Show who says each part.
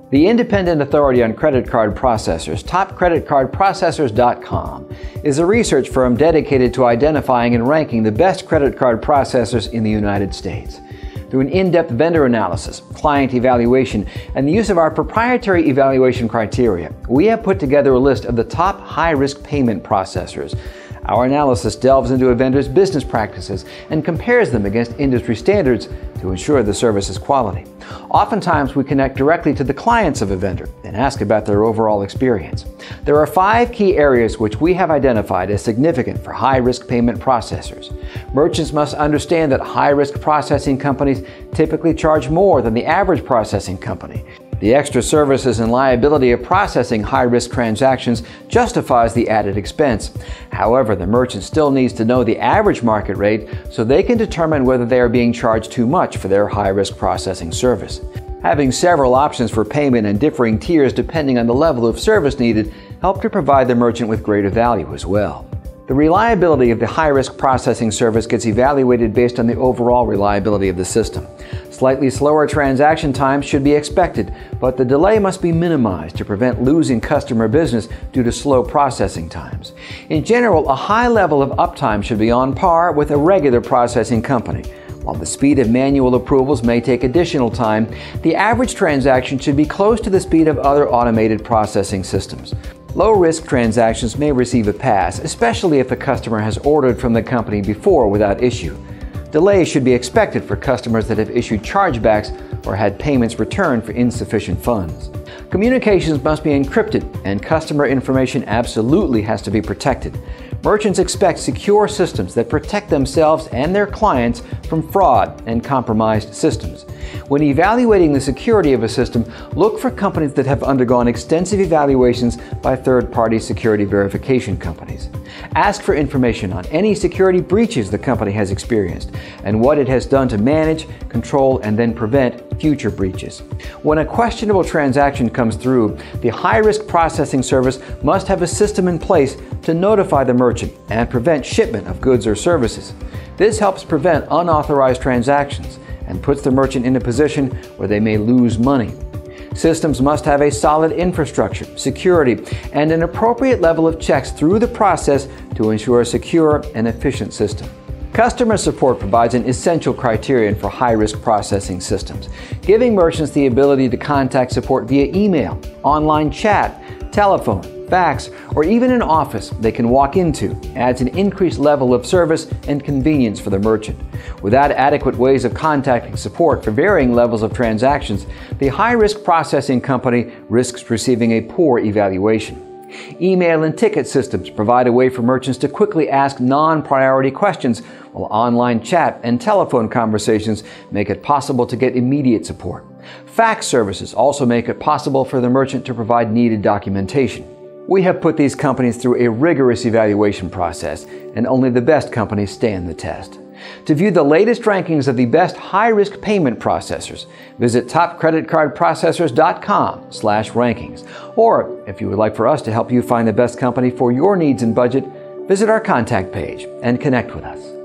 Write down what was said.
Speaker 1: The independent authority on credit card processors, topcreditcardprocessors.com, is a research firm dedicated to identifying and ranking the best credit card processors in the United States. Through an in-depth vendor analysis, client evaluation, and the use of our proprietary evaluation criteria, we have put together a list of the top high-risk payment processors. Our analysis delves into a vendor's business practices and compares them against industry standards to ensure the service's quality. Oftentimes, we connect directly to the clients of a vendor and ask about their overall experience. There are 5 key areas which we have identified as significant for high-risk payment processors. Merchants must understand that high-risk processing companies typically charge more than the average processing company. The extra services and liability of processing high-risk transactions justifies the added expense. However, the merchant still needs to know the average market rate so they can determine whether they are being charged too much for their high-risk processing service. Having several options for payment and differing tiers depending on the level of service needed help to provide the merchant with greater value as well. The reliability of the high-risk processing service gets evaluated based on the overall reliability of the system. Slightly slower transaction times should be expected, but the delay must be minimized to prevent losing customer business due to slow processing times. In general, a high level of uptime should be on par with a regular processing company. While the speed of manual approvals may take additional time, the average transaction should be close to the speed of other automated processing systems. Low-risk transactions may receive a pass, especially if the customer has ordered from the company before without issue. Delays should be expected for customers that have issued chargebacks or had payments returned for insufficient funds. Communications must be encrypted, and customer information absolutely has to be protected. Merchants expect secure systems that protect themselves and their clients from fraud and compromised systems. When evaluating the security of a system, look for companies that have undergone extensive evaluations by third-party security verification companies. Ask for information on any security breaches the company has experienced and what it has done to manage, control, and then prevent future breaches. When a questionable transaction comes through, the high-risk processing service must have a system in place to notify the merchant and prevent shipment of goods or services. This helps prevent unauthorized transactions and puts the merchant in a position where they may lose money. Systems must have a solid infrastructure, security, and an appropriate level of checks through the process to ensure a secure and efficient system. Customer support provides an essential criterion for high-risk processing systems, giving merchants the ability to contact support via email, online chat, telephone, fax, or even an office they can walk into adds an increased level of service and convenience for the merchant. Without adequate ways of contacting support for varying levels of transactions, the high-risk processing company risks receiving a poor evaluation. Email and ticket systems provide a way for merchants to quickly ask non-priority questions, while online chat and telephone conversations make it possible to get immediate support. Fax services also make it possible for the merchant to provide needed documentation. We have put these companies through a rigorous evaluation process, and only the best companies stand the test. To view the latest rankings of the best high-risk payment processors, visit topcreditcardprocessors.com/rankings. Or, if you would like for us to help you find the best company for your needs and budget, visit our contact page and connect with us.